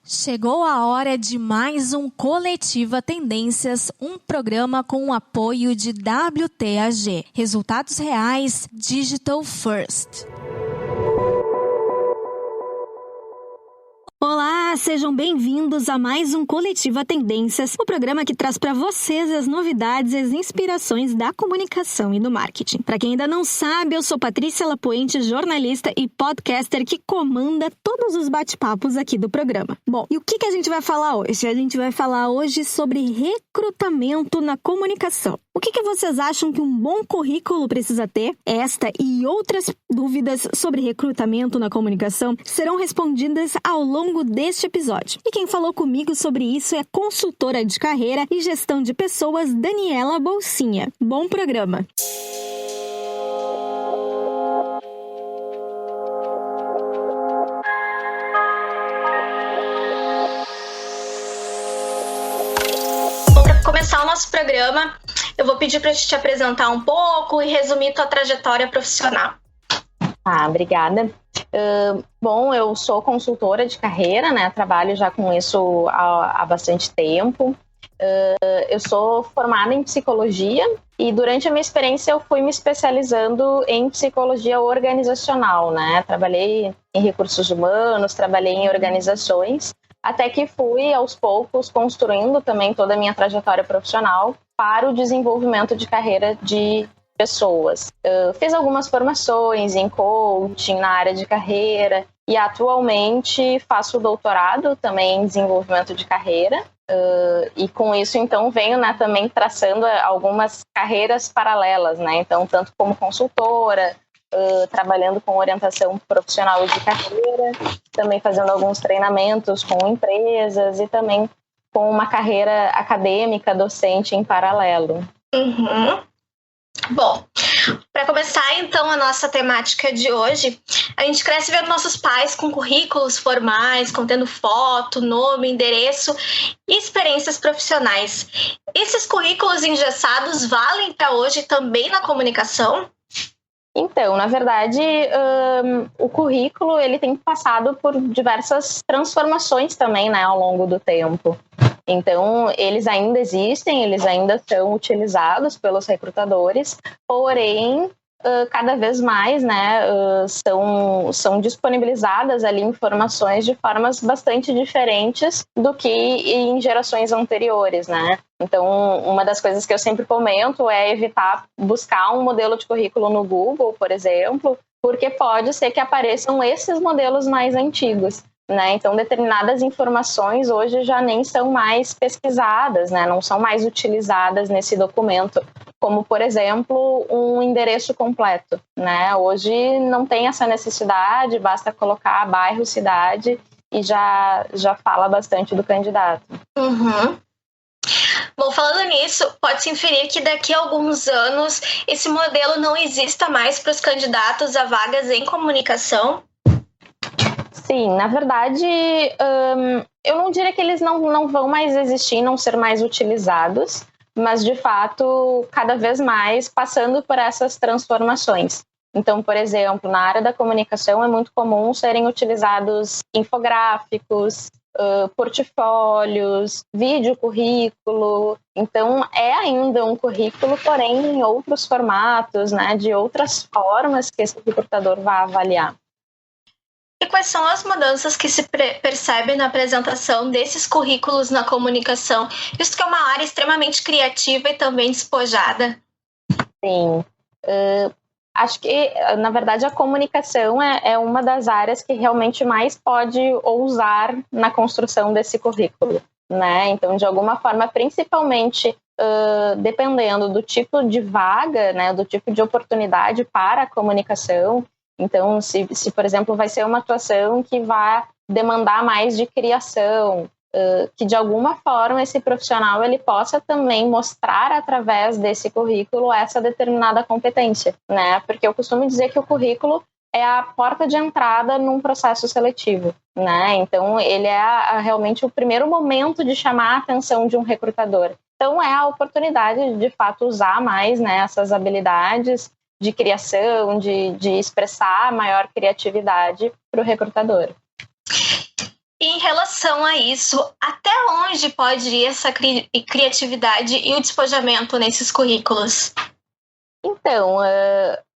Chegou a hora de mais um Coletiva Tendências, um programa com o apoio de WTAG. Resultados reais, Digital First. Olá, sejam bem-vindos a mais um Coletiva Tendências, o programa que traz para vocês as novidades e as inspirações da comunicação e do marketing. Para quem ainda não sabe, eu sou Patrícia Lapuente, jornalista e podcaster que comanda todos os bate-papos aqui do programa. Bom, e o que a gente vai falar hoje? A gente vai falar hoje sobre recrutamento na comunicação. O que vocês acham que um bom currículo precisa ter? Esta e outras dúvidas sobre recrutamento na comunicação serão respondidas ao longo deste episódio. E quem falou comigo sobre isso é a consultora de carreira e gestão de pessoas, Daniela Bolsinha. Bom programa! Para começar o nosso programa, eu vou pedir para te apresentar um pouco e resumir tua trajetória profissional. Obrigada. Bom, eu sou consultora de carreira, né? Trabalho já com isso há bastante tempo. Eu sou formada em psicologia e durante a minha experiência eu fui me especializando em psicologia organizacional, né? Trabalhei em recursos humanos, trabalhei em organizações, até que fui aos poucos construindo também toda a minha trajetória profissional para o desenvolvimento de carreira de pessoas. Fiz algumas formações em coaching na área de carreira e atualmente faço doutorado também em desenvolvimento de carreira. E com isso, então, venho, né, também traçando algumas carreiras paralelas, né? Então, tanto como consultora, trabalhando com orientação profissional e de carreira, também fazendo alguns treinamentos com empresas e também com uma carreira acadêmica, docente em paralelo. Uhum. Bom, para começar então a nossa temática de hoje, a gente cresce vendo nossos pais com currículos formais, contendo foto, nome, endereço e experiências profissionais. Esses currículos engessados valem para hoje também na comunicação? Então, na verdade, o currículo ele tem passado por diversas transformações também, né, ao longo do tempo. Então, eles ainda existem, eles ainda são utilizados pelos recrutadores, porém, cada vez mais, né, são disponibilizadas ali informações de formas bastante diferentes do que em gerações anteriores, né? Então, uma das coisas que eu sempre comento é evitar buscar um modelo de currículo no Google, por exemplo, porque pode ser que apareçam esses modelos mais antigos, né? Então, determinadas informações hoje já nem são mais pesquisadas, né? Não são mais utilizadas nesse documento, como, por exemplo, um endereço completo, né? Hoje não tem essa necessidade, basta colocar bairro, cidade e já fala bastante do candidato. Uhum. Bom, falando nisso, pode-se inferir que daqui a alguns anos esse modelo não exista mais para os candidatos a vagas em comunicação? Sim, na verdade, eu não diria que eles não vão mais existir, não ser mais utilizados, mas, de fato, cada vez mais passando por essas transformações. Então, por exemplo, na área da comunicação é muito comum serem utilizados infográficos, portfólios, vídeo currículo. Então, é ainda um currículo, porém em outros formatos, né, de outras formas que esse recrutador vai avaliar. E quais são as mudanças que se percebe na apresentação desses currículos na comunicação, visto que é uma área extremamente criativa e também despojada? Sim, acho que, na verdade, a comunicação é uma das áreas que realmente mais pode ousar na construção desse currículo, né? Então, de alguma forma, principalmente dependendo do tipo de vaga, né, do tipo de oportunidade para a comunicação. Então, se, por exemplo, vai ser uma atuação que vai demandar mais de criação, que de alguma forma esse profissional ele possa também mostrar através desse currículo essa determinada competência, né? Porque eu costumo dizer que o currículo é a porta de entrada num processo seletivo, né? Então, ele é realmente o primeiro momento de chamar a atenção de um recrutador. Então, é a oportunidade de fato usar mais, né, essas habilidades de criação, de expressar maior criatividade para o recrutador. Em relação a isso, até onde pode ir essa criatividade e o despojamento nesses currículos? Então,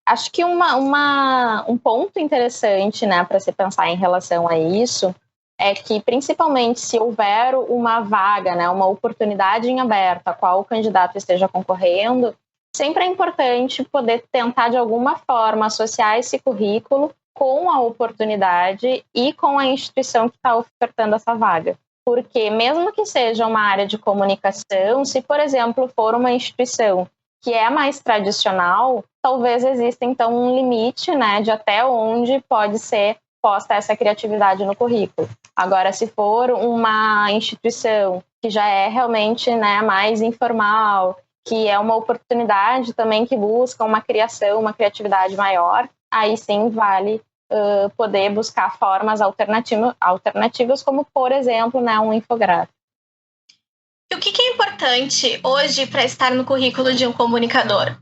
acho que um ponto interessante, né, para se pensar em relação a isso é que, principalmente se houver uma vaga, né, uma oportunidade em aberto a qual o candidato esteja concorrendo, sempre é importante poder tentar, de alguma forma, associar esse currículo com a oportunidade e com a instituição que está ofertando essa vaga. Porque mesmo que seja uma área de comunicação, se, por exemplo, for uma instituição que é mais tradicional, talvez exista, então, um limite, né, de até onde pode ser posta essa criatividade no currículo. Agora, se for uma instituição que já é realmente, né, mais informal, que é uma oportunidade também que busca uma criação, uma criatividade maior, aí sim vale poder buscar formas alternativas, como, por exemplo, né, um infográfico. E o que é importante hoje para estar no currículo de um comunicador?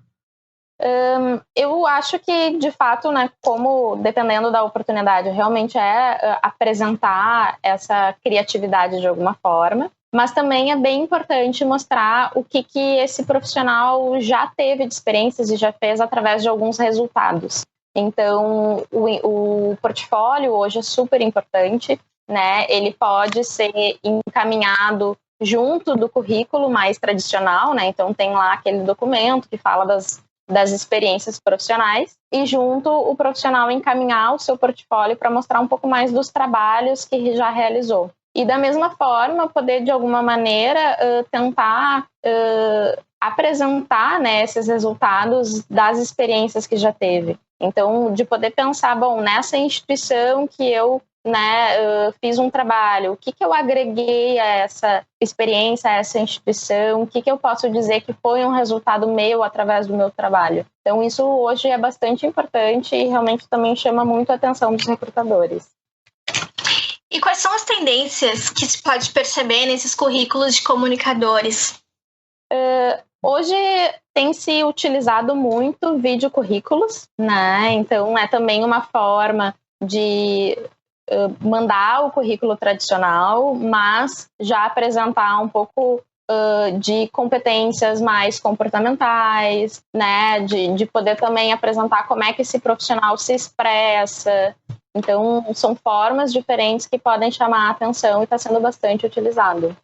Eu acho que, de fato, né, como dependendo da oportunidade, realmente é apresentar essa criatividade de alguma forma, mas também é bem importante mostrar o que esse profissional já teve de experiências e já fez através de alguns resultados. Então, o portfólio hoje é super importante, né? Ele pode ser encaminhado junto do currículo mais tradicional, né? Então, tem lá aquele documento que fala das experiências profissionais e junto o profissional encaminhar o seu portfólio para mostrar um pouco mais dos trabalhos que já realizou. E da mesma forma, poder de alguma maneira tentar apresentar, né, esses resultados das experiências que já teve. Então, de poder pensar, bom, nessa instituição que eu, né, fiz um trabalho, o que eu agreguei a essa experiência, a essa instituição, o que eu posso dizer que foi um resultado meu através do meu trabalho. Então, isso hoje é bastante importante e realmente também chama muito a atenção dos recrutadores. E quais são as tendências que se pode perceber nesses currículos de comunicadores? Hoje tem se utilizado muito videocurrículos, né? Então é também uma forma de mandar o currículo tradicional, mas já apresentar um pouco de competências mais comportamentais, né? De poder também apresentar como é que esse profissional se expressa. Então, são formas diferentes que podem chamar a atenção e está sendo bastante utilizado.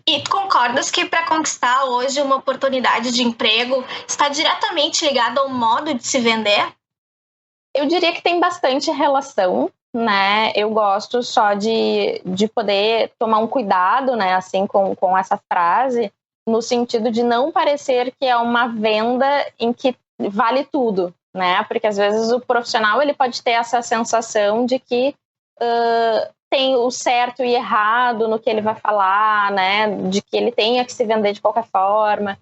E concordas que para conquistar hoje uma oportunidade de emprego está diretamente ligado ao modo de se vender? Eu diria que tem bastante relação, né? Eu gosto só de poder tomar um cuidado, né, assim, com essa frase, no sentido de não parecer que é uma venda em que vale tudo, né? Porque às vezes o profissional ele pode ter essa sensação de que tem o certo e errado no que ele vai falar, né? De que ele tenha que se vender de qualquer forma.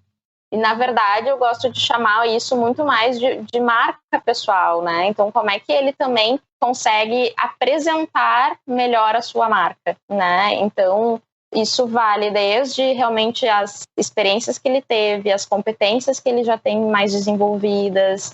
E, na verdade, eu gosto de chamar isso muito mais de marca pessoal, né? Então, como é que ele também consegue apresentar melhor a sua marca, né? Então, isso vale desde realmente as experiências que ele teve, as competências que ele já tem mais desenvolvidas,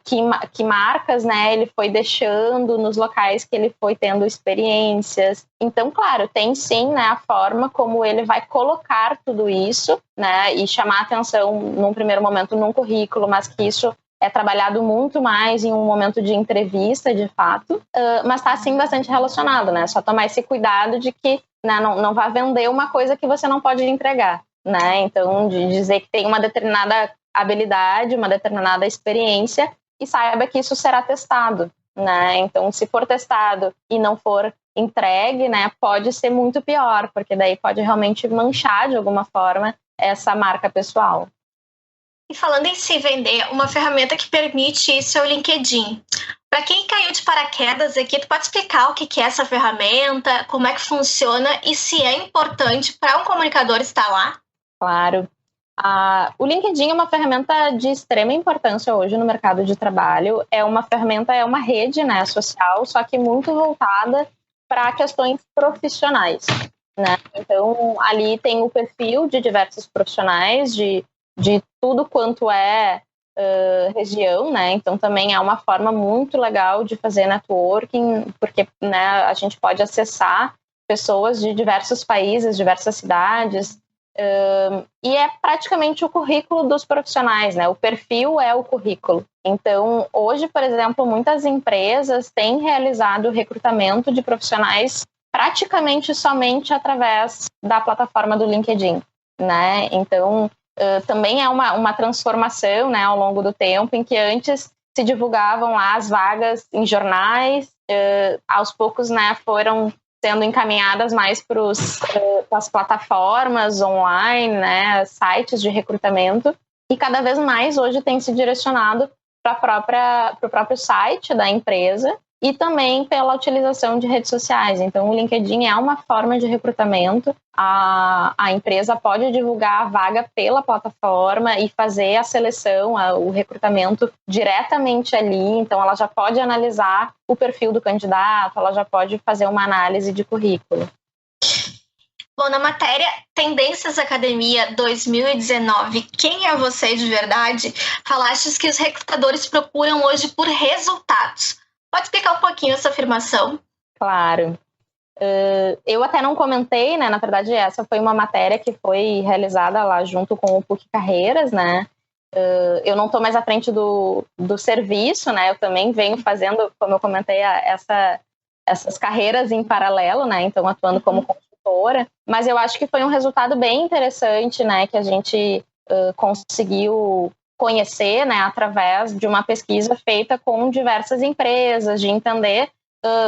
que marcas, né, ele foi deixando nos locais que ele foi tendo experiências. Então, claro, tem sim, né, a forma como ele vai colocar tudo isso, né, e chamar atenção num primeiro momento num currículo, mas que isso é trabalhado muito mais em um momento de entrevista, de fato, mas está, sim, bastante relacionado, né, só tomar esse cuidado de que, né, não vá vender uma coisa que você não pode entregar, né, então de dizer que tem uma determinada habilidade, uma determinada experiência e saiba que isso será testado, né? Então, se for testado e não for entregue, né, pode ser muito pior, porque daí pode realmente manchar de alguma forma essa marca pessoal. E falando em se vender, uma ferramenta que permite isso é o LinkedIn. Para quem caiu de paraquedas aqui, tu pode explicar o que é essa ferramenta, como é que funciona e se é importante para um comunicador estar lá? Claro. O LinkedIn é uma ferramenta de extrema importância hoje no mercado de trabalho. É uma ferramenta, é uma rede, né, social, só que muito voltada para questões profissionais, né? Então, ali tem o perfil de diversos profissionais, de tudo quanto é região, né? Então também é uma forma muito legal de fazer networking, porque, né, a gente pode acessar pessoas de diversos países, diversas cidades, e é praticamente o currículo dos profissionais, né? O perfil é o currículo. Então, hoje, por exemplo, muitas empresas têm realizado o recrutamento de profissionais praticamente somente através da plataforma do LinkedIn, né? Então, também é uma transformação, né, ao longo do tempo, em que antes se divulgavam lá as vagas em jornais, aos poucos, né, foram sendo encaminhadas mais para as plataformas online, né, sites de recrutamento, e cada vez mais hoje tem se direcionado para o próprio site da empresa e também pela utilização de redes sociais. Então, o LinkedIn é uma forma de recrutamento. A empresa pode divulgar a vaga pela plataforma e fazer a seleção, o recrutamento diretamente ali. Então, ela já pode analisar o perfil do candidato, ela já pode fazer uma análise de currículo. Bom, na matéria Tendências Academia 2019, quem é você de verdade? Falastes que os recrutadores procuram hoje por resultados. Pode explicar um pouquinho essa afirmação? Claro. Eu até não comentei, né? Na verdade, essa foi uma matéria que foi realizada lá junto com o PUC Carreiras, né? Eu não estou mais à frente do serviço, né? Eu também venho fazendo, como eu comentei, essas carreiras em paralelo, né? Então, atuando como consultora. Mas eu acho que foi um resultado bem interessante, né? Que a gente conseguiu conhecer, né, através de uma pesquisa feita com diversas empresas, de entender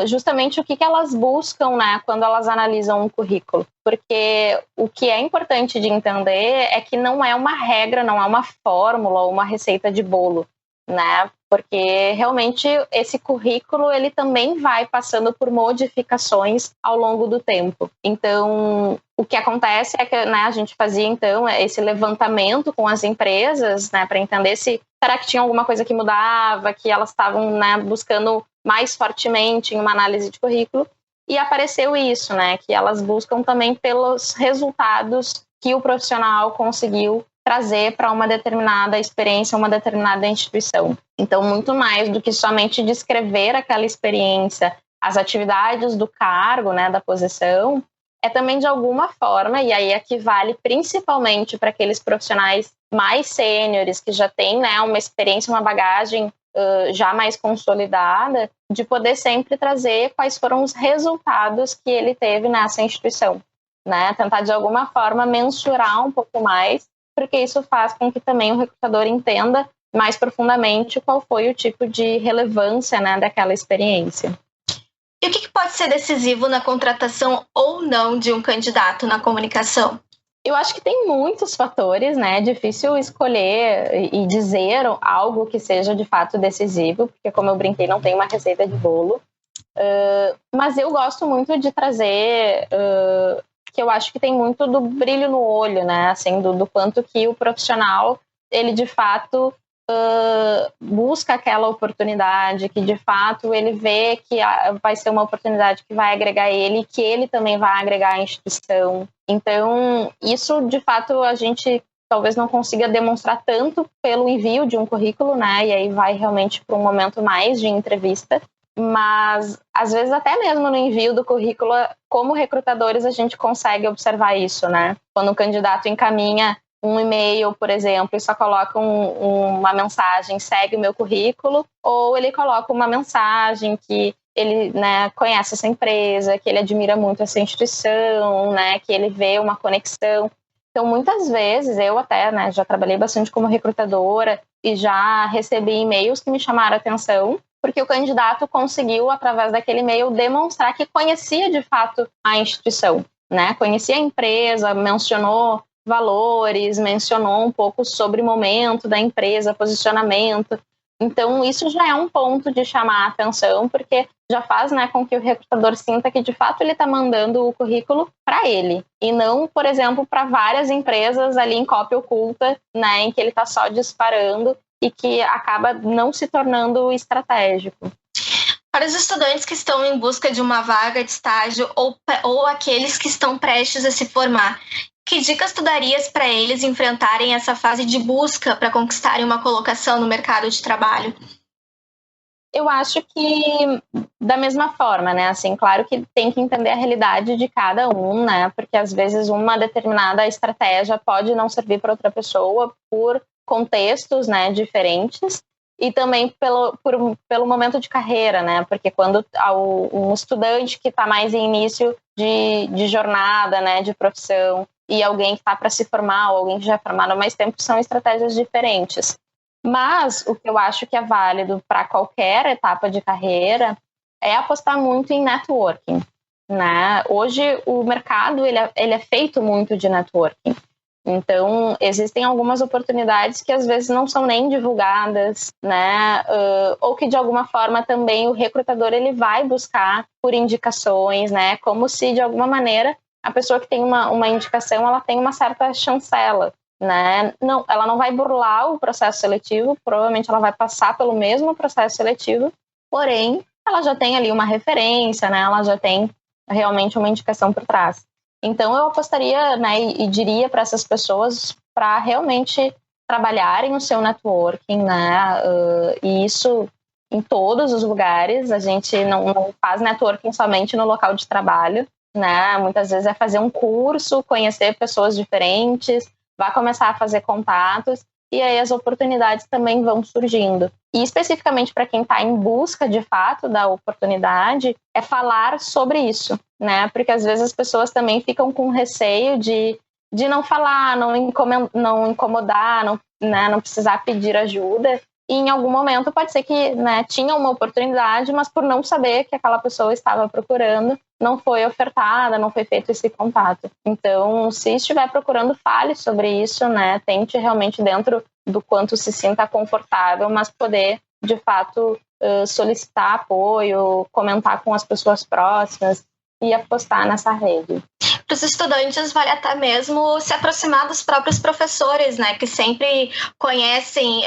justamente o que elas buscam, né, quando elas analisam um currículo. Porque o que é importante de entender é que não é uma regra, não é uma fórmula ou uma receita de bolo, né? Porque realmente esse currículo ele também vai passando por modificações ao longo do tempo. Então, o que acontece é que, né, a gente fazia então esse levantamento com as empresas, né, para entender se será que tinha alguma coisa que mudava, que elas estavam, né, buscando mais fortemente em uma análise de currículo, e apareceu isso, né, que elas buscam também pelos resultados que o profissional conseguiu trazer para uma determinada experiência, uma determinada instituição. Então, muito mais do que somente descrever aquela experiência, as atividades do cargo, né, da posição, é também de alguma forma, e aí aqui vale principalmente para aqueles profissionais mais sêniores, que já têm, né, uma experiência, uma bagagem já mais consolidada, de poder sempre trazer quais foram os resultados que ele teve nessa instituição, né? Tentar de alguma forma mensurar um pouco mais, porque isso faz com que também o recrutador entenda mais profundamente qual foi o tipo de relevância, né, daquela experiência. E o que pode ser decisivo na contratação ou não de um candidato na comunicação? Eu acho que tem muitos fatores, né? É difícil escolher e dizer algo que seja de fato decisivo, porque, como eu brinquei, não tem uma receita de bolo. Mas eu gosto muito de trazer, que eu acho que tem muito do brilho no olho, né? Assim, do quanto que o profissional, ele de fato busca aquela oportunidade, que de fato ele vê que vai ser uma oportunidade que vai agregar ele, que ele também vai agregar a instituição. Então, isso de fato a gente talvez não consiga demonstrar tanto pelo envio de um currículo, né? E aí vai realmente para um momento mais de entrevista. Mas, às vezes, até mesmo no envio do currículo, como recrutadores, a gente consegue observar isso, né? Quando o candidato encaminha um e-mail, por exemplo, e só coloca uma mensagem, segue o meu currículo, ou ele coloca uma mensagem que ele, né, conhece essa empresa, que ele admira muito essa instituição, né, que ele vê uma conexão. Então, muitas vezes, eu até, né, já trabalhei bastante como recrutadora e já recebi e-mails que me chamaram a atenção, porque o candidato conseguiu, através daquele e-mail, demonstrar que conhecia de fato a instituição, né, conhecia a empresa, mencionou valores, mencionou um pouco sobre o momento da empresa, posicionamento. Então, isso já é um ponto de chamar a atenção, porque já faz, né, com que o recrutador sinta que, de fato, ele está mandando o currículo para ele, e não, por exemplo, para várias empresas ali em cópia oculta, né, em que ele está só disparando e que acaba não se tornando estratégico. Para os estudantes que estão em busca de uma vaga de estágio ou aqueles que estão prestes a se formar, que dicas tu darias para eles enfrentarem essa fase de busca para conquistarem uma colocação no mercado de trabalho? Eu acho que da mesma forma, né? Assim, claro que tem que entender a realidade de cada um, né? Porque às vezes uma determinada estratégia pode não servir para outra pessoa por contextos, né, diferentes, e também pelo momento de carreira, né? Porque quando um estudante que está mais em início de jornada, né, de profissão, e alguém que está para se formar, ou alguém que já é formado há mais tempo, são estratégias diferentes. Mas o que eu acho que é válido para qualquer etapa de carreira é apostar muito em networking, né? Hoje o mercado ele é feito muito de networking. Então, existem algumas oportunidades que às vezes não são nem divulgadas, né? Ou que de alguma forma também o recrutador ele vai buscar por indicações, né? Como se de alguma maneira a pessoa que tem uma indicação ela tem uma certa chancela, né? Não, ela não vai burlar o processo seletivo, provavelmente ela vai passar pelo mesmo processo seletivo, porém ela já tem ali uma referência, né? Ela já tem realmente uma indicação por trás. Então eu apostaria, né, e diria para essas pessoas para realmente trabalharem o seu networking, né? E isso em todos os lugares. A gente não faz networking somente no local de trabalho, né? Muitas vezes é fazer um curso, conhecer pessoas diferentes, vai começar a fazer contatos e aí as oportunidades também vão surgindo. E especificamente para quem está em busca de fato da oportunidade, é falar sobre isso, né? Porque às vezes as pessoas também ficam com receio de não falar, não incomodar, não precisar pedir ajuda. E em algum momento pode ser que, né, tinha uma oportunidade, mas por não saber que aquela pessoa estava procurando, não foi ofertada, não foi feito esse contato. Então, se estiver procurando, fale sobre isso, né? Tente realmente dentro do quanto se sinta confortável, mas poder, de fato, solicitar apoio, comentar com as pessoas próximas e apostar nessa rede. Para os estudantes, vale até mesmo se aproximar dos próprios professores, né? Que sempre conhecem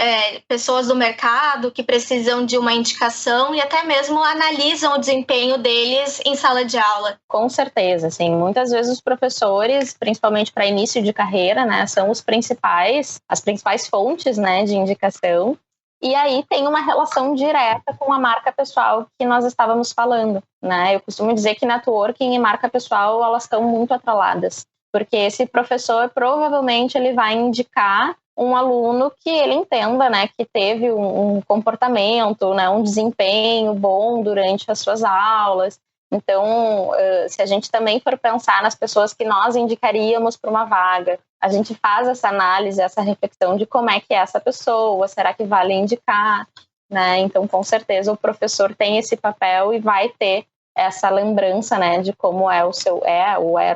pessoas do mercado que precisam de uma indicação e até mesmo analisam o desempenho deles em sala de aula. Com certeza, sim. Muitas vezes os professores, principalmente para início de carreira, né, são as principais fontes, né, de indicação. E aí tem uma relação direta com a marca pessoal que nós estávamos falando, né? Eu costumo dizer que networking e marca pessoal, elas estão muito atreladas, porque esse professor provavelmente ele vai indicar um aluno que ele entenda, né, que teve um comportamento, né, um desempenho bom durante as suas aulas. Então, se a gente também for pensar nas pessoas que nós indicaríamos para uma vaga, a gente faz essa análise, essa reflexão de como é que é essa pessoa, será que vale indicar, né? Então, com certeza, o professor tem esse papel e vai ter essa lembrança, né, de como era o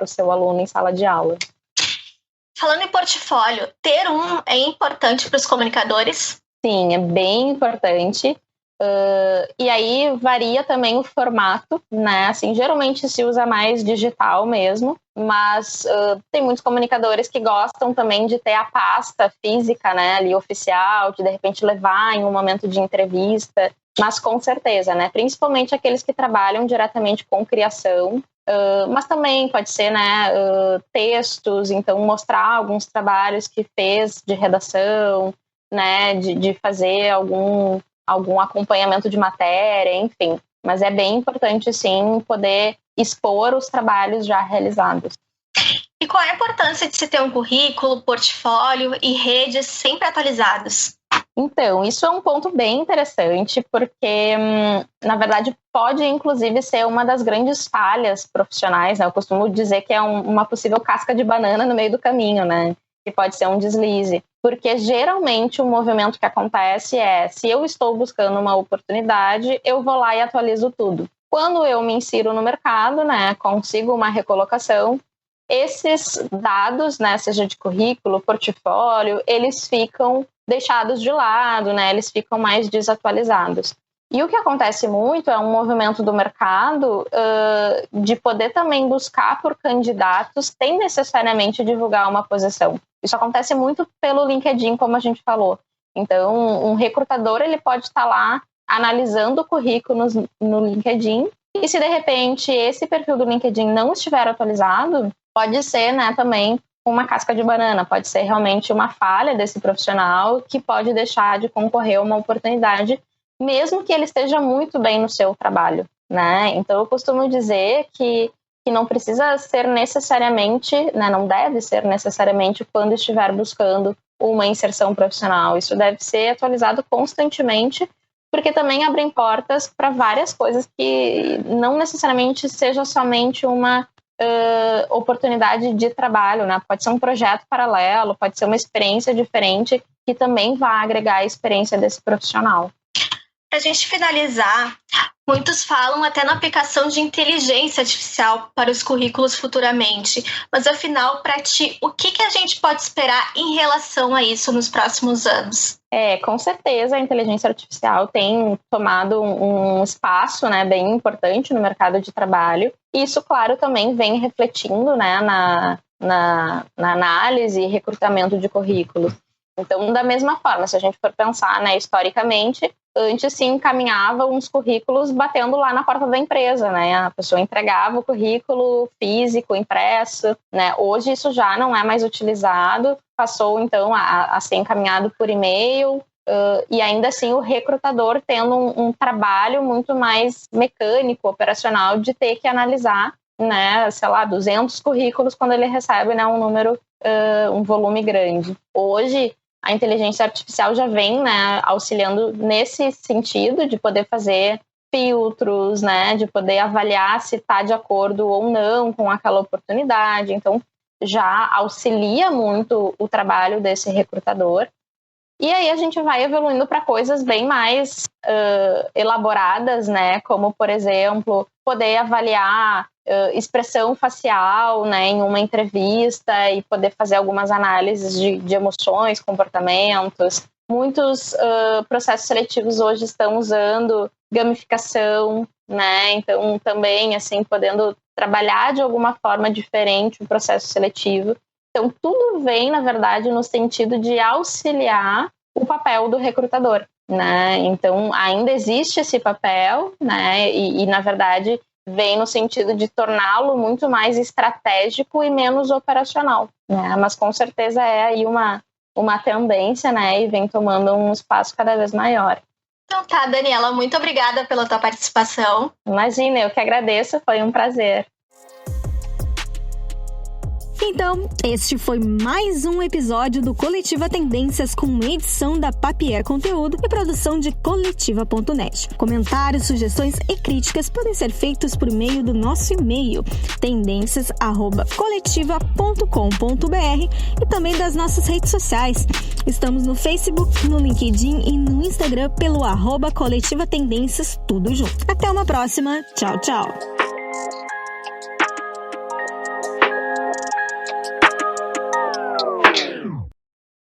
seu aluno em sala de aula. Falando em portfólio, ter um é importante para os comunicadores? Sim, é bem importante. E aí varia também o formato, né? Assim, geralmente se usa mais digital mesmo, mas tem muitos comunicadores que gostam também de ter a pasta física, né, ali oficial, de repente levar em um momento de entrevista, mas com certeza, né? Principalmente aqueles que trabalham diretamente com criação, mas também pode ser, né, textos, então mostrar alguns trabalhos que fez de redação, né, de fazer algum acompanhamento de matéria, enfim. Mas é bem importante, sim, poder expor os trabalhos já realizados. E qual é a importância de se ter um currículo, portfólio e redes sempre atualizados? Então, isso é um ponto bem interessante, porque, na verdade, pode, inclusive, ser uma das grandes falhas profissionais, né? Eu costumo dizer que é uma possível casca de banana no meio do caminho, né? Que pode ser um deslize. Porque, geralmente, o movimento que acontece é, se eu estou buscando uma oportunidade, eu vou lá e atualizo tudo. Quando eu me insiro no mercado, né, consigo uma recolocação, esses dados, né, seja de currículo, portfólio, eles ficam deixados de lado, né, eles ficam mais desatualizados. E o que acontece muito é um movimento do mercado de poder também buscar por candidatos sem necessariamente divulgar uma posição. Isso acontece muito pelo LinkedIn, como a gente falou. Então, um recrutador ele pode estar lá analisando currículos no LinkedIn e se de repente esse perfil do LinkedIn não estiver atualizado, pode ser, né, também uma casca de banana, pode ser realmente uma falha desse profissional que pode deixar de concorrer a uma oportunidade, mesmo que ele esteja muito bem no seu trabalho, né? Então eu costumo dizer que não precisa ser necessariamente, né, não deve ser necessariamente quando estiver buscando uma inserção profissional. Isso deve ser atualizado constantemente, porque também abrem portas para várias coisas que não necessariamente seja somente uma oportunidade de trabalho, né? Pode ser um projeto paralelo, pode ser uma experiência diferente que também vai agregar a experiência desse profissional. Para a gente finalizar, muitos falam até na aplicação de inteligência artificial para os currículos futuramente, mas afinal, para ti, o que a gente pode esperar em relação a isso nos próximos anos? Com certeza a inteligência artificial tem tomado um espaço, né, bem importante no mercado de trabalho. Isso, claro, também vem refletindo, né, na análise e recrutamento de currículos. Então, da mesma forma, se a gente for pensar, né, historicamente, antes se encaminhava uns currículos batendo lá na porta da empresa, né? A pessoa entregava o currículo físico, impresso, né? Hoje isso já não é mais utilizado, passou então a ser encaminhado por e-mail, e ainda assim o recrutador tendo um trabalho muito mais mecânico, operacional, de ter que analisar, né, sei lá, 200 currículos quando ele recebe, né, um volume grande. Hoje a inteligência artificial já vem, né, auxiliando nesse sentido de poder fazer filtros, né, de poder avaliar se está de acordo ou não com aquela oportunidade. Então, já auxilia muito o trabalho desse recrutador. E aí a gente vai evoluindo para coisas bem mais elaboradas, né, como, por exemplo, poder avaliar expressão facial, né, em uma entrevista e poder fazer algumas análises de emoções, comportamentos. Muitos processos seletivos hoje estão usando gamificação, né, então também assim podendo trabalhar de alguma forma diferente o processo seletivo. Então tudo vem, na verdade, no sentido de auxiliar o papel do recrutador, né? Então ainda existe esse papel, né, e na verdade vem no sentido de torná-lo muito mais estratégico e menos operacional, né? Mas com certeza é aí uma tendência, né? E vem tomando um espaço cada vez maior. Então tá, Daniela, muito obrigada pela tua participação. Imagina, eu que agradeço, foi um prazer. Então, este foi mais um episódio do Coletiva Tendências com edição da Papier Conteúdo e produção de coletiva.net. Comentários, sugestões e críticas podem ser feitos por meio do nosso e-mail tendências@coletiva.com.br e também das nossas redes sociais. Estamos no Facebook, no LinkedIn e no Instagram pelo @Coletiva Tendências, tudo junto. Até uma próxima. Tchau, tchau.